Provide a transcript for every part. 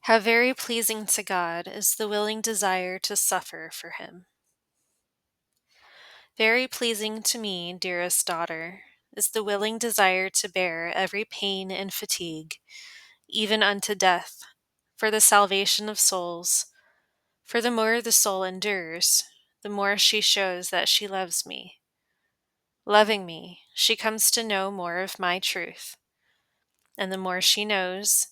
How very pleasing to God is the willing desire to suffer for him. Very pleasing to me, dearest daughter, is the willing desire to bear every pain and fatigue, even unto death, for the salvation of souls. For the more the soul endures, the more she shows that she loves me. Loving me, she comes to know more of my truth, and the more she knows,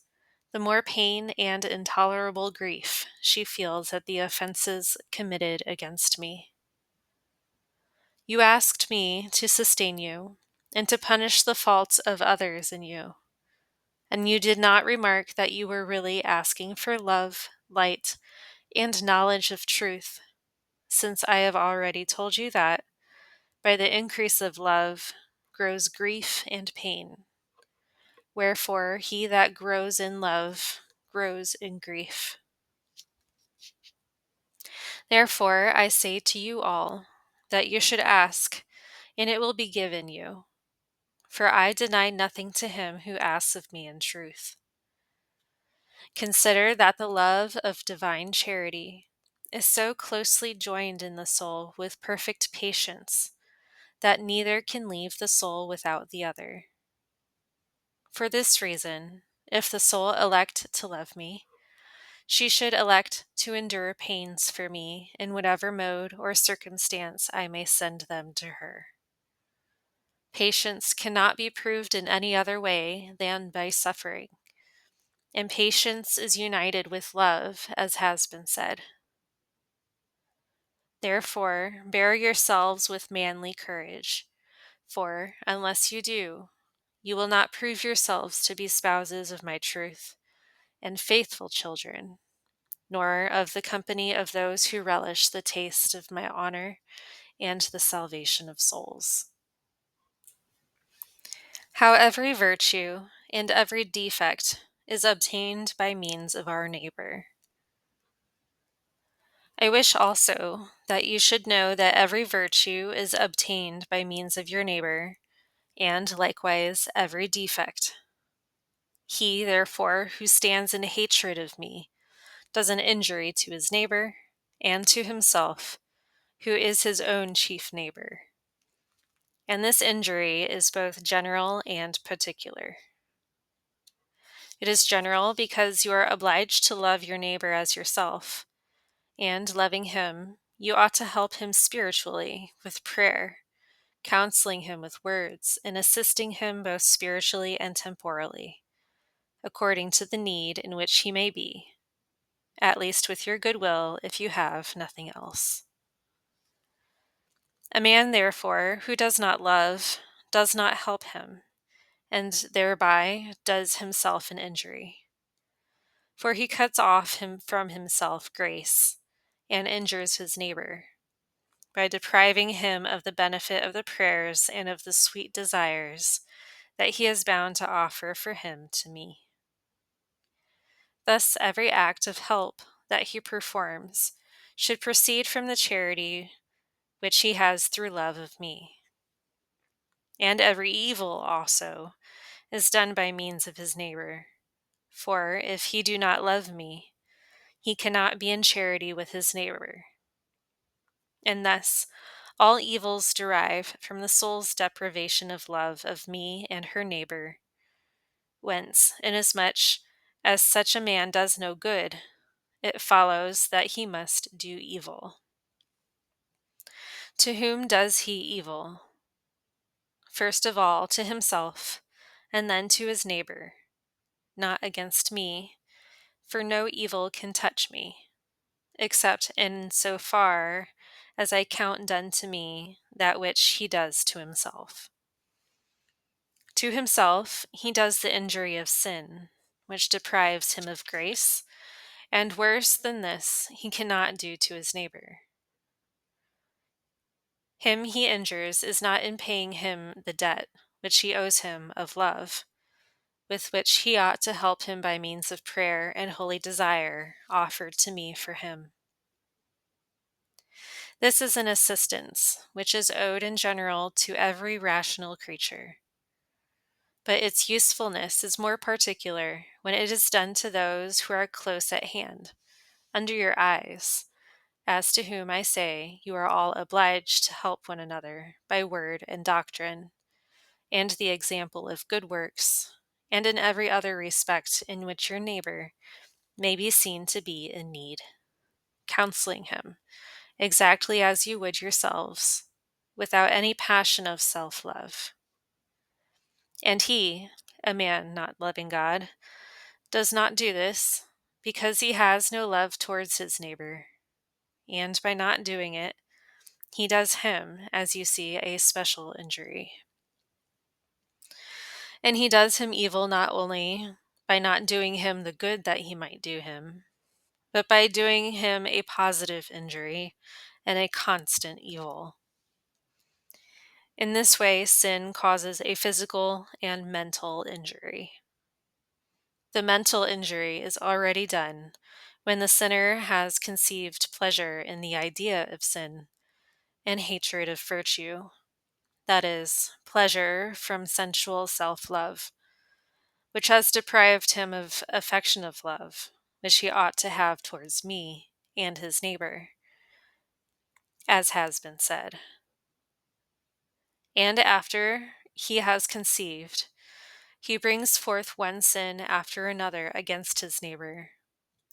the more pain and intolerable grief she feels at the offenses committed against me. You asked me to sustain you and to punish the faults of others in you, and you did not remark that you were really asking for love, light, and knowledge of truth, since I have already told you that, by the increase of love, grows grief and pain. Wherefore, he that grows in love grows in grief. Therefore, I say to you all, that you should ask, and it will be given you. For I deny nothing to him who asks of me in truth. Consider that the love of divine charity is so closely joined in the soul with perfect patience, that neither can leave the soul without the other. For this reason, if the soul elect to love me, she should elect to endure pains for me in whatever mode or circumstance I may send them to her. Patience cannot be proved in any other way than by suffering, and patience is united with love, as has been said. Therefore, bear yourselves with manly courage, for, unless you do, you will not prove yourselves to be spouses of my truth and faithful children, nor of the company of those who relish the taste of my honor and the salvation of souls. How every virtue and every defect is obtained by means of our neighbor. I wish also that you should know that every virtue is obtained by means of your neighbor, and likewise every defect. He, therefore, who stands in hatred of me, does an injury to his neighbor and to himself, who is his own chief neighbor. And this injury is both general and particular. It is general because you are obliged to love your neighbor as yourself, and loving him, you ought to help him spiritually with prayer, counseling him with words, and assisting him both spiritually and temporally, according to the need in which he may be, at least with your goodwill if you have nothing else. A man, therefore, who does not love, does not help him, and thereby does himself an injury. For he cuts off him from himself grace, and injures his neighbor, by depriving him of the benefit of the prayers and of the sweet desires that he is bound to offer for him to me. Thus, every act of help that he performs should proceed from the charity which he has through love of me. And every evil also is done by means of his neighbor. For if he do not love me, he cannot be in charity with his neighbor. And thus, all evils derive from the soul's deprivation of love of me and her neighbor, whence, inasmuch as such a man does no good, it follows that he must do evil. To whom does he evil? First of all, to himself, and then to his neighbor, not against me, for no evil can touch me, except in so far as I count done to me that which he does to himself. To himself he does the injury of sin, which deprives him of grace, and worse than this he cannot do to his neighbor. Him he injures is not in paying him the debt which he owes him of love, with which he ought to help him by means of prayer and holy desire offered to me for him. This is an assistance which is owed in general to every rational creature. but its usefulness is more particular when it is done to those who are close at hand, under your eyes, as to whom I say you are all obliged to help one another by word and doctrine, and the example of good works, and in every other respect in which your neighbor may be seen to be in need, counseling him exactly as you would yourselves, without any passion of self-love. And he, a man not loving God, does not do this because he has no love towards his neighbor, and by not doing it, he does him, as you see, a special injury. And he does him evil not only by not doing him the good that he might do him, but by doing him a positive injury and a constant evil. In this way, sin causes a physical and mental injury. The mental injury is already done when the sinner has conceived pleasure in the idea of sin and hatred of virtue, that is, pleasure from sensual self-love, which has deprived him of affectionate love, which he ought to have towards me and his neighbor, as has been said. And after he has conceived, he brings forth one sin after another against his neighbor,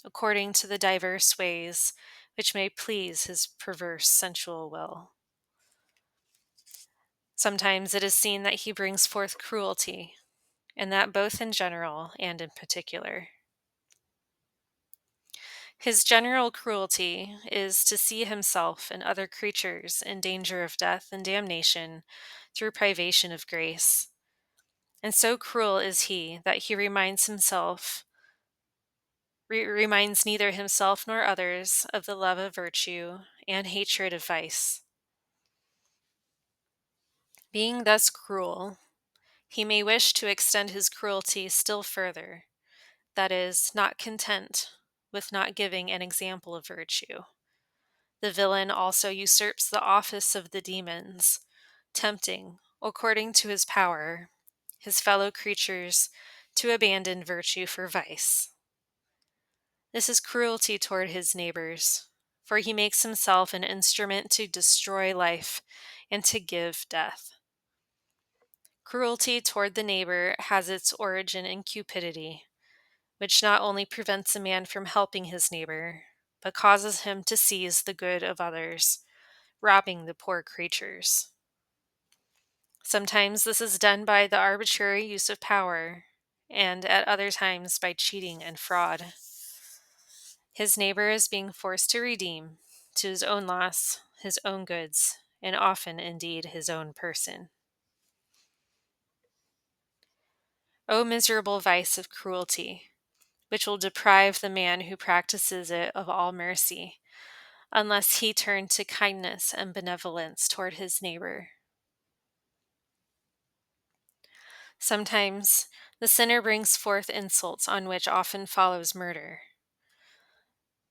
according to the diverse ways which may please his perverse sensual will. Sometimes it is seen that he brings forth cruelty, and that both in general and in particular. His general cruelty is to see himself and other creatures in danger of death and damnation through privation of grace. And so cruel is he that he reminds neither himself nor others of the love of virtue and hatred of vice. Being thus cruel, he may wish to extend his cruelty still further, that is, not content with not giving an example of virtue. The villain also usurps the office of the demons, tempting, according to his power, his fellow creatures to abandon virtue for vice. This is cruelty toward his neighbors, for he makes himself an instrument to destroy life and to give death. Cruelty toward the neighbor has its origin in cupidity, which not only prevents a man from helping his neighbor, but causes him to seize the good of others, robbing the poor creatures. Sometimes this is done by the arbitrary use of power, and at other times by cheating and fraud. His neighbor is being forced to redeem, to his own loss, his own goods, and often indeed his own person. O miserable vice of cruelty, which will deprive the man who practices it of all mercy, unless he turn to kindness and benevolence toward his neighbor. Sometimes the sinner brings forth insults on which often follows murder.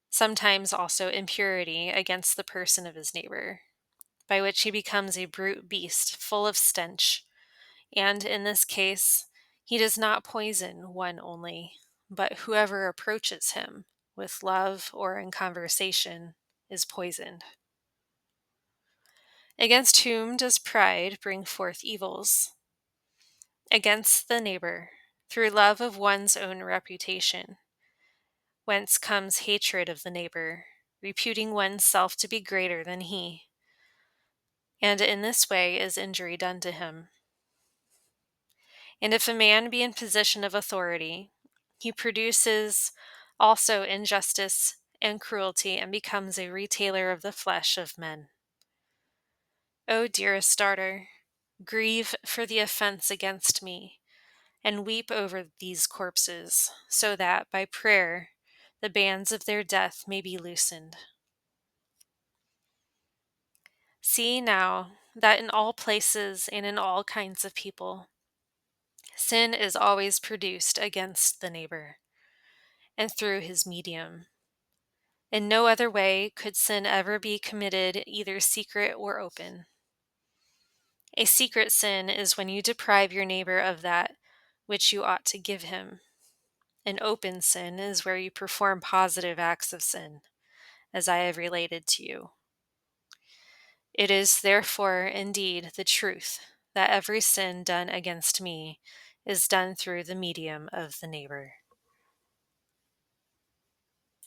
Sometimes also impurity against the person of his neighbor, by which he becomes a brute beast full of stench, and in this case he does not poison one only, but whoever approaches him with love or in conversation is poisoned. Against whom does pride bring forth evils? Against the neighbor, through love of one's own reputation, whence comes hatred of the neighbor, reputing oneself to be greater than he, and in this way is injury done to him. And if a man be in position of authority, he produces also injustice and cruelty and becomes a retailer of the flesh of men. O dearest daughter, grieve for the offense against me, and weep over these corpses, so that, by prayer, the bands of their death may be loosened. See now that in all places and in all kinds of people, sin is always produced against the neighbor, and through his medium. In no other way could sin ever be committed, either secret or open. A secret sin is when you deprive your neighbor of that which you ought to give him. An open sin is where you perform positive acts of sin, as I have related to you. It is therefore indeed the truth that every sin done against me is done through the medium of the neighbor.